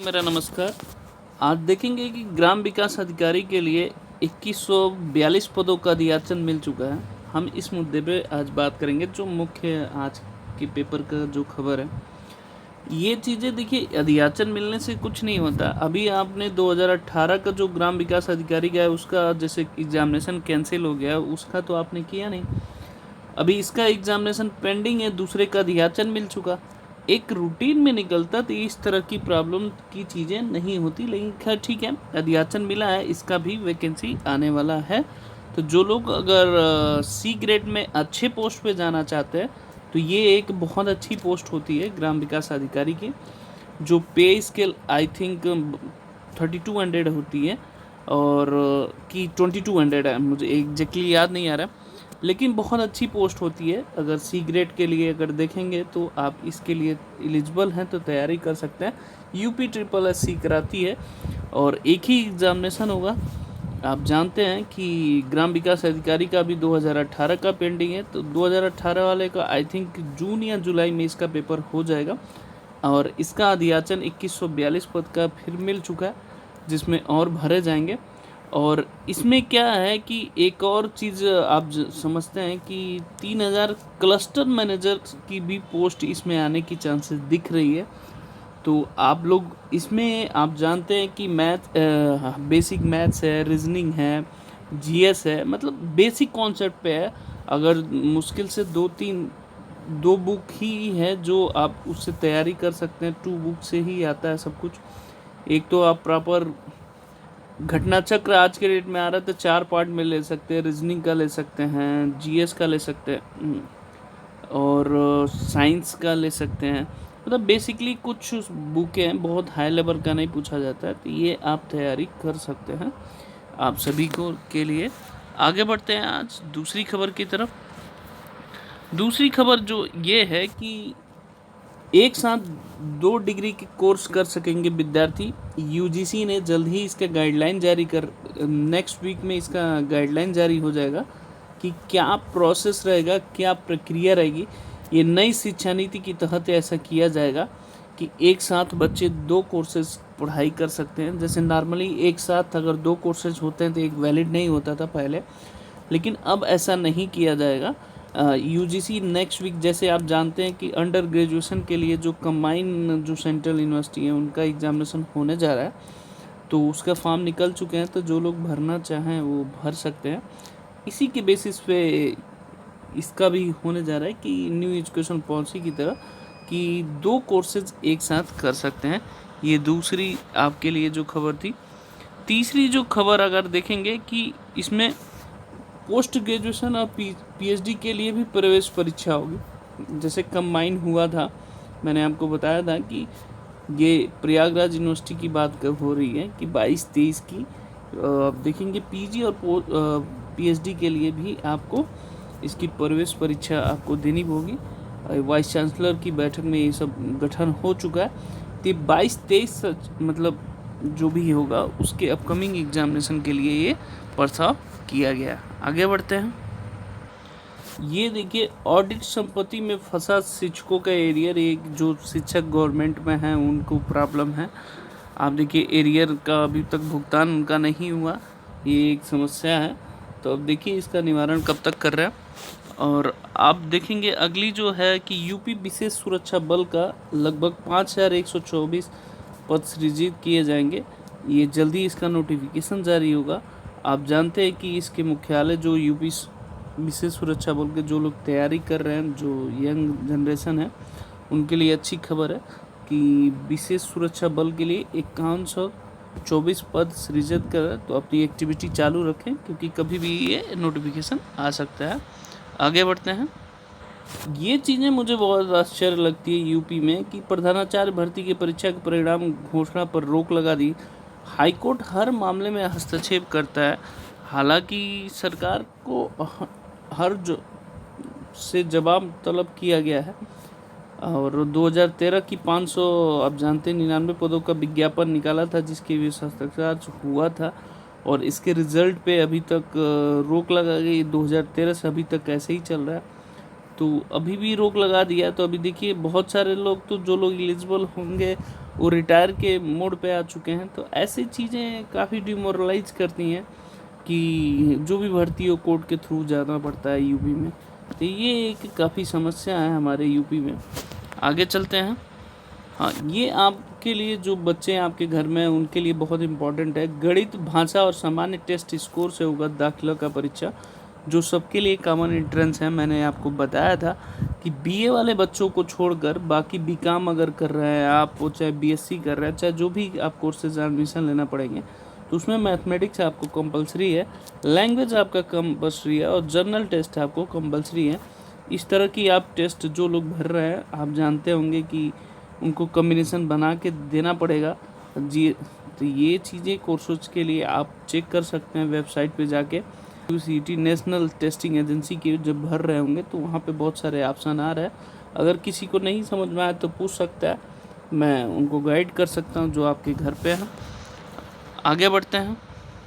मेरा नमस्कार। आज देखेंगे कि ग्राम विकास अधिकारी के लिए 2142 पदों का अधियाचन मिल चुका है। हम इस मुद्दे पे आज बात करेंगे, जो मुख्य आज के पेपर का जो खबर है। ये चीज़ें देखिए, अधियाचन मिलने से कुछ नहीं होता। अभी आपने 2018 का जो ग्राम विकास अधिकारी का है उसका जैसे एग्जामिनेशन कैंसिल हो गया, उसका तो आपने किया नहीं। अभी इसका एग्जामिनेशन पेंडिंग है, दूसरे का अधियाचन मिल चुका। एक रूटीन में निकलता तो इस तरह की प्रॉब्लम की चीज़ें नहीं होती, लेकिन खैर ठीक है, अधियाचन मिला है, इसका भी वैकेंसी आने वाला है। तो जो लोग अगर सी ग्रेड में अच्छे पोस्ट पे जाना चाहते हैं तो ये एक बहुत अच्छी पोस्ट होती है ग्राम विकास अधिकारी की, जो पे स्केल आई थिंक 3200 होती है और कि 2200 है, मुझे एग्जैक्टली याद नहीं आ रहा, लेकिन बहुत अच्छी पोस्ट होती है। अगर सी ग्रेड के लिए अगर देखेंगे तो आप इसके लिए एलिजिबल हैं तो तैयारी कर सकते हैं। यूपी ट्रिपल एस सी कराती है और एक ही एग्ज़ामिनेशन होगा। आप जानते हैं कि ग्राम विकास अधिकारी का भी 2018 का पेंडिंग है, तो 2018 वाले का आई थिंक जून या जुलाई में इसका पेपर हो जाएगा और इसका अधियाचन 2142 पद का फिर मिल चुका है, जिसमें और भरे जाएंगे। और इसमें क्या है कि एक और चीज़ आप समझते हैं कि 3000 क्लस्टर मैनेजर की भी पोस्ट इसमें आने की चांसेस दिख रही है। तो आप लोग इसमें आप जानते हैं कि बेसिक मैथ्स है, रीजनिंग है, जीएस है, मतलब बेसिक कॉन्सेप्ट पे है। अगर मुश्किल से दो बुक ही है जो आप उससे तैयारी कर सकते हैं, 2 बुक से ही आता है सब कुछ। एक तो आप प्रॉपर घटना चक्र आज के डेट में आ रहा है तो 4 पार्ट में ले सकते हैं, रीजनिंग का ले सकते हैं, जीएस का ले सकते हैं और साइंस का ले सकते हैं। मतलब बेसिकली कुछ बुकें हैं, बहुत हाई लेवल का नहीं पूछा जाता है, तो ये आप तैयारी कर सकते हैं आप सभी को के लिए। आगे बढ़ते हैं आज दूसरी खबर की तरफ। दूसरी खबर जो ये है कि एक साथ 2 डिग्री के कोर्स कर सकेंगे विद्यार्थी। यूजीसी ने जल्द ही इसका गाइडलाइन जारी कर नेक्स्ट वीक में इसका गाइडलाइन जारी हो जाएगा कि क्या प्रोसेस रहेगा, क्या प्रक्रिया रहेगी। ये नई शिक्षा नीति के तहत ऐसा किया जाएगा कि एक साथ बच्चे 2 कोर्सेज पढ़ाई कर सकते हैं। जैसे नॉर्मली एक साथ अगर 2 कोर्सेज होते हैं तो एक वैलिड नहीं होता था पहले, लेकिन अब ऐसा नहीं किया जाएगा। यूजीसी नेक्स्ट वीक, जैसे आप जानते हैं कि अंडर ग्रेजुएशन के लिए जो कंबाइन जो सेंट्रल यूनिवर्सिटी है उनका एग्जामिनेशन होने जा रहा है, तो उसका फॉर्म निकल चुके हैं, तो जो लोग भरना चाहें वो भर सकते हैं। इसी के बेसिस पे इसका भी होने जा रहा है कि न्यू एजुकेशन पॉलिसी की तरह कि 2 कोर्सेज एक साथ कर सकते हैं। ये दूसरी आपके लिए जो खबर थी। तीसरी जो खबर अगर देखेंगे कि इसमें पोस्ट ग्रेजुएशन और पीएचडी के लिए भी प्रवेश परीक्षा होगी। जैसे कंबाइन हुआ था, मैंने आपको बताया था कि ये प्रयागराज यूनिवर्सिटी की बात हो रही है कि 22-23 की आप देखेंगे पीजी और पीएचडी के लिए भी आपको इसकी प्रवेश परीक्षा आपको देनी होगी। वाइस चांसलर की बैठक में ये सब गठन हो चुका है। तो 22-23 मतलब जो भी होगा उसके अपकमिंग एग्जामिनेशन के लिए ये प्रस्ताव किया गया। आगे बढ़ते हैं। ये देखिए, ऑडिट संपत्ति में फंसा शिक्षकों का एरियर, एक जो शिक्षक गवर्नमेंट में हैं उनको प्रॉब्लम है। आप देखिए एरियर का अभी तक भुगतान उनका नहीं हुआ, ये एक समस्या है। तो अब देखिए इसका निवारण कब तक कर रहा है। और आप देखेंगे अगली जो है कि यूपी विशेष सुरक्षा बल का लगभग 5124 पद सृजित किए जाएंगे। ये जल्दी इसका नोटिफिकेशन जारी होगा। आप जानते हैं कि इसके मुख्यालय जो यूपी विशेष सुरक्षा बल के जो लोग तैयारी कर रहे हैं, जो यंग जनरेशन है, उनके लिए अच्छी खबर है कि विशेष सुरक्षा बल के लिए 5124 पद सृजित कर रहे हैं। तो अपनी एक्टिविटी चालू रखें क्योंकि कभी भी ये नोटिफिकेशन आ सकता है। आगे बढ़ते हैं। ये चीज़ें मुझे बहुत आश्चर्य लगती है यूपी में कि प्रधानाचार्य भर्ती की परीक्षा के परिणाम घोषणा पर रोक लगा दी। हाईकोर्ट हर मामले में हस्तक्षेप करता है। हालांकि सरकार को हर से जवाब तलब किया गया है और 2013 की 500 आप जानते हैं 99 पदों का विज्ञापन निकाला था जिसके भी हस्ताक्षर हुआ था और इसके रिजल्ट पे अभी तक रोक लगा गई। 2013 से अभी तक ऐसे ही चल रहा है, तो अभी भी रोक लगा दिया। तो अभी देखिए बहुत सारे लोग, तो जो लोग एलिजिबल होंगे वो रिटायर के मोड पे आ चुके हैं। तो ऐसी चीज़ें काफ़ी डिमोरलाइज करती हैं कि जो भी भर्ती हो कोर्ट के थ्रू जाना पड़ता है यूपी में। तो ये एक काफ़ी समस्या है हमारे यूपी में। आगे चलते हैं। हाँ, ये आपके लिए जो बच्चे आपके घर में हैं उनके लिए बहुत इम्पोर्टेंट है। गणित, भाषा और सामान्य टेस्ट स्कोर से होगा दाखिला का परीक्षा, जो सबके लिए कॉमन एंट्रेंस है। मैंने आपको बताया था कि बीए वाले बच्चों को छोड़कर बाकी बीकॉम अगर कर रहे हैं आप, वो चाहे बीएससी कर रहे हैं, चाहे जो भी आप कोर्सेज एडमिशन लेना पड़ेंगे, तो उसमें मैथमेटिक्स आपको कंपलसरी है, लैंग्वेज आपका कंपलसरी है और जर्नल टेस्ट आपको कंपलसरी है। इस तरह की आप टेस्ट जो लोग भर रहे हैं, आप जानते होंगे कि उनको कॉम्बिनेशन बना के देना पड़ेगा जी। तो ये चीज़ें कोर्सेज के लिए आप चेक कर सकते हैं वेबसाइट पे जाके। यूसीटी नेशनल टेस्टिंग एजेंसी के जब भर रहे होंगे तो वहाँ पे बहुत सारे ऑप्शन आ रहे हैं। अगर किसी को नहीं समझ में आए तो पूछ सकता है, मैं उनको गाइड कर सकता हूँ जो आपके घर पे हैं। आगे बढ़ते हैं।